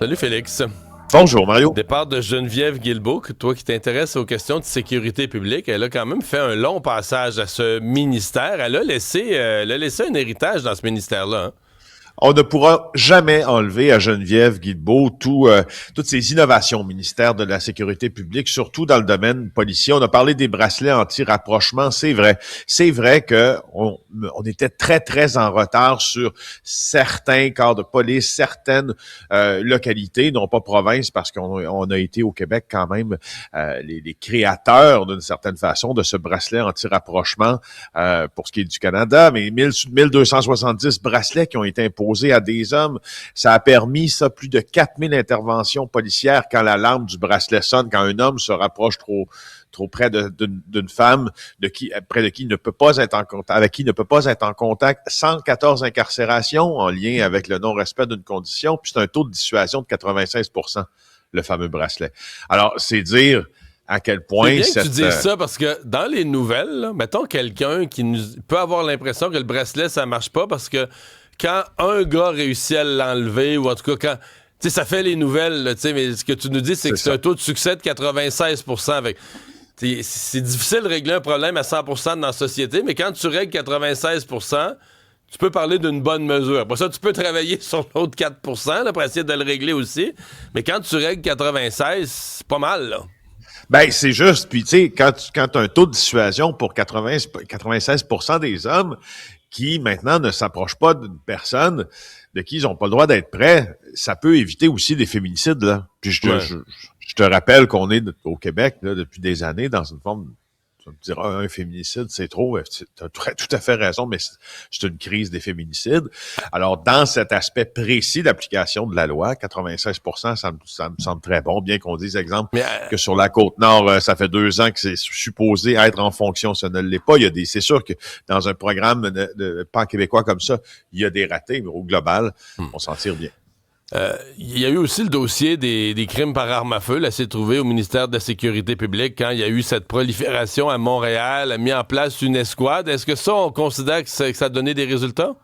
Salut Félix. Bonjour Mario. Départ de Geneviève Guilbeault, toi qui t'intéresses aux questions de sécurité publique, elle a quand même fait un long passage à ce ministère. Elle a laissé un héritage dans ce ministère-là. Hein? On ne pourra jamais enlever à Geneviève Guilbeault toutes ces innovations au ministère de la Sécurité publique, surtout dans le domaine policier. On a parlé des bracelets anti-rapprochement, c'est vrai. C'est vrai que on était très, très en retard sur certains corps de police, certaines localités, non pas provinces, parce qu'on a été au Québec quand même les créateurs, d'une certaine façon, de ce bracelet anti-rapprochement pour ce qui est du Canada, mais 1270 bracelets qui ont été imposés à des hommes. Ça a permis, plus de 4000 interventions policières quand l'alarme du bracelet sonne, quand un homme se rapproche trop près d'une femme près de qui il ne peut pas être en contact, avec qui il ne peut pas être en contact. 114 incarcérations en lien avec le non-respect d'une condition, puis c'est un taux de dissuasion de 96%, le fameux bracelet. Alors, c'est dire à quel point c'est bien que tu dises ça, parce que dans les nouvelles, là, mettons quelqu'un qui peut avoir l'impression que le bracelet, ça marche pas, parce que quand un gars réussit à l'enlever, ou en tout cas, ça fait les nouvelles, là, mais ce que tu nous dis, c'est que c'est un taux de succès de 96%. C'est difficile de régler un problème à 100% dans la société, mais quand tu règles 96%, tu peux parler d'une bonne mesure. Après ça, tu peux travailler sur l'autre 4% là, pour essayer de le régler aussi, mais quand tu règles 96%, c'est pas mal, là. Ben, c'est juste. Puis, tu sais, quand tu as un taux de dissuasion pour 96% des hommes qui, maintenant, ne s'approchent pas d'une personne de qui ils n'ont pas le droit d'être près, ça peut éviter aussi des féminicides, là. Puis, je te rappelle qu'on est au Québec, là, depuis des années, dans une forme... Tu vas me dire, un féminicide, c'est trop. Tu as tout à fait raison, mais c'est une crise des féminicides. Alors, dans cet aspect précis d'application de la loi, 96%, ça me semble très bon, bien qu'on dise, exemple, que sur la Côte-Nord, ça fait 2 ans que c'est supposé être en fonction, ça ne l'est pas. C'est sûr que dans un programme de pan-québécois comme ça, il y a des ratés, mais au global, on s'en tire bien. Il y a eu aussi le dossier des crimes par arme à feu. Là, c'est trouvé au ministère de la Sécurité publique quand il y a eu cette prolifération à Montréal, a mis en place une escouade. Est-ce que ça, on considère que ça a donné des résultats?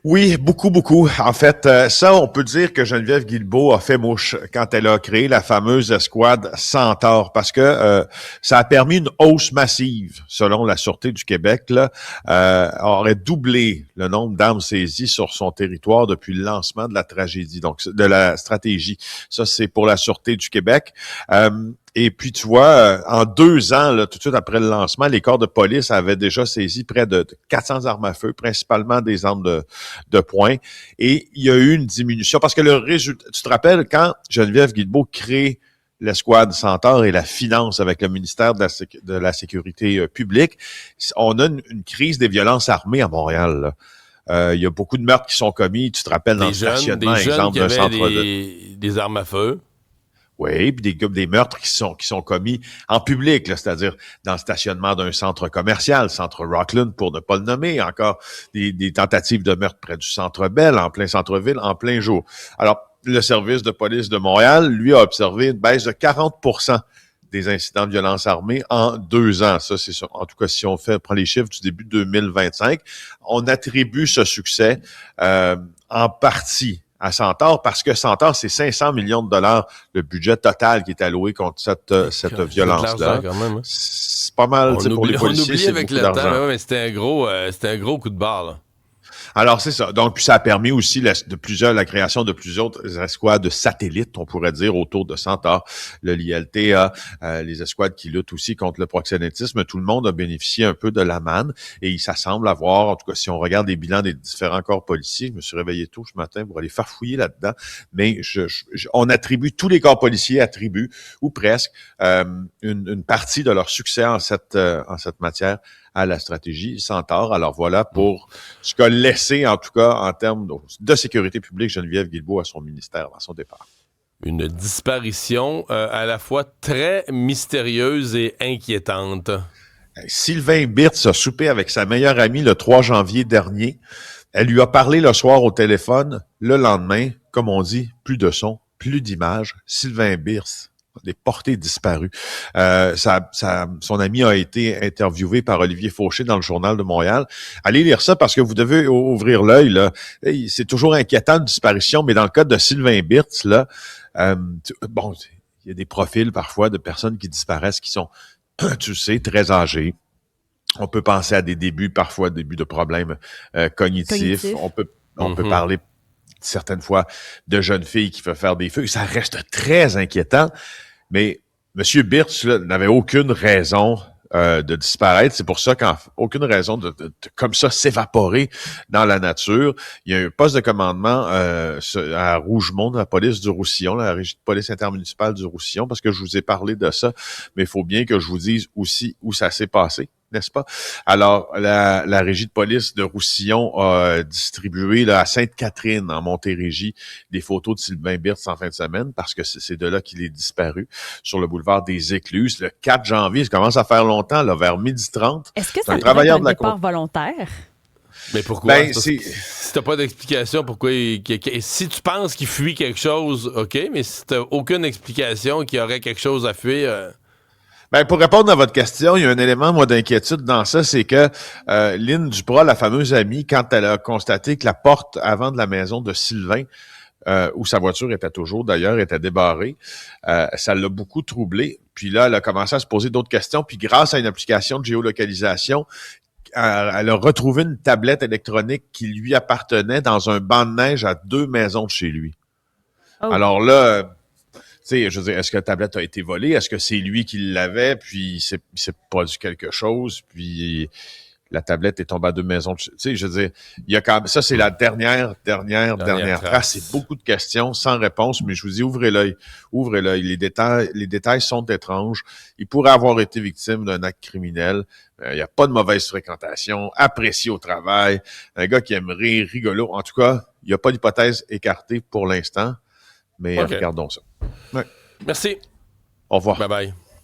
Oui, beaucoup, beaucoup. En fait, ça, on peut dire que Geneviève Guilbeault a fait mouche quand elle a créé la fameuse escouade Centaure, parce que ça a permis une hausse massive, selon la Sûreté du Québec, là, aurait doublé le nombre d'armes saisies sur son territoire depuis le lancement de la tragédie, donc de la stratégie. Ça, c'est pour la Sûreté du Québec. Et puis, tu vois, en 2 ans, là, tout de suite après le lancement, les corps de police avaient déjà saisi près de 400 armes à feu, principalement des armes de poing. Et il y a eu une diminution. Parce que le résultat, tu te rappelles, quand Geneviève Guilbeault crée l'escouade Centaure et la finance avec le ministère de la Sécurité publique, on a une crise des violences armées à Montréal, là. Il y a beaucoup de meurtres qui sont commis. Tu te rappelles dans le stationnement, exemple, d'un centre des armes à feu. Oui, puis des meurtres qui sont commis en public, là, c'est-à-dire dans le stationnement d'un centre commercial, centre Rockland, pour ne pas le nommer, encore des tentatives de meurtre près du centre Bell, en plein centre-ville, en plein jour. Alors, le service de police de Montréal, lui, a observé une baisse de 40% des incidents de violence armée en 2 ans. Ça, c'est sûr. En tout cas, si on prend les chiffres du début 2025, on attribue ce succès en partie à Centaure, parce que Centaure, c'est 500 millions de dollars le budget total qui est alloué contre cette violence-là. C'est pas mal, pour les policiers, on oublie c'est avec beaucoup le d'argent. temps, mais c'était un gros coup de barre, là. Alors, c'est ça. Donc, puis ça a permis aussi la création de plusieurs escouades satellites, on pourrait dire, autour de Centaure. Le LILTA, les escouades qui luttent aussi contre le proxénétisme. Tout le monde a bénéficié un peu de la manne. Et ça semble avoir, en tout cas, si on regarde les bilans des différents corps policiers, je me suis réveillé tôt ce matin pour aller farfouiller là-dedans, mais on attribue, tous les corps policiers attribuent, ou presque, une partie de leur succès en cette matière à la stratégie Centaure. Alors voilà pour ce qu'a laissé, en tout cas, en termes de sécurité publique, Geneviève Guilbeault à son ministère, dans son départ. Une disparition à la fois très mystérieuse et inquiétante. Sylvain Birtz a soupé avec sa meilleure amie le 3 janvier dernier. Elle lui a parlé le soir au téléphone. Le lendemain, comme on dit, plus de son, plus d'images. Sylvain Birtz des portés disparus. Son ami a été interviewé par Olivier Fauché dans le Journal de Montréal. Allez lire ça parce que vous devez ouvrir l'œil, là. C'est toujours inquiétant de disparition, mais dans le cas de Sylvain Birtz, là, bon, il y a des profils parfois de personnes qui disparaissent qui sont, tu sais, très âgées. On peut penser à des débuts de problèmes cognitifs. On peut parler certaines fois de jeunes filles qui peuvent faire des feux. Ça reste très inquiétant, mais M. Birtz là, n'avait aucune raison de disparaître. C'est pour ça aucune raison de comme ça s'évaporer dans la nature. Il y a un poste de commandement à Rougemont, dans la police du Roussillon, la régie de police intermunicipale du Roussillon, parce que je vous ai parlé de ça, mais il faut bien que je vous dise aussi où ça s'est passé, n'est-ce pas? Alors, la régie de police de Roussillon a distribué là, à Sainte-Catherine, en Montérégie, des photos de Sylvain Birtz en fin de semaine, parce que c'est de là qu'il est disparu, sur le boulevard des Écluses, le 4 janvier. Ça commence à faire longtemps, là, vers 12h30. Est-ce que ça pourrait être un départ volontaire? Mais pourquoi? Ben, si t'as pas d'explication, pourquoi si tu penses qu'il fuit quelque chose, OK, mais si t'as aucune explication qu'il y aurait quelque chose à fuir... Ben, pour répondre à votre question, il y a un élément, moi, d'inquiétude dans ça, c'est que Lynn Duprat, la fameuse amie, quand elle a constaté que la porte avant de la maison de Sylvain, où sa voiture était toujours, d'ailleurs, était débarrée, ça l'a beaucoup troublée. Puis là, elle a commencé à se poser d'autres questions. Puis grâce à une application de géolocalisation, elle a retrouvé une tablette électronique qui lui appartenait dans un banc de neige à 2 maisons de chez lui. Oh. Alors là, tu sais, je veux dire, est-ce que la tablette a été volée? Est-ce que c'est lui qui l'avait? Puis il s'est produit quelque chose? Puis la tablette est tombée à 2 maisons. Tu sais, je veux dire, il y a quand même, ça c'est la dernière trace. C'est beaucoup de questions sans réponse, mais je vous dis, ouvrez l'œil. Les détails sont étranges. Il pourrait avoir été victime d'un acte criminel. Il n'y a pas de mauvaise fréquentation, apprécié au travail, un gars qui aime rire, rigolo. En tout cas, il n'y a pas d'hypothèse écartée pour l'instant, mais regardons ça. Ouais. Merci. Au revoir. Bye bye.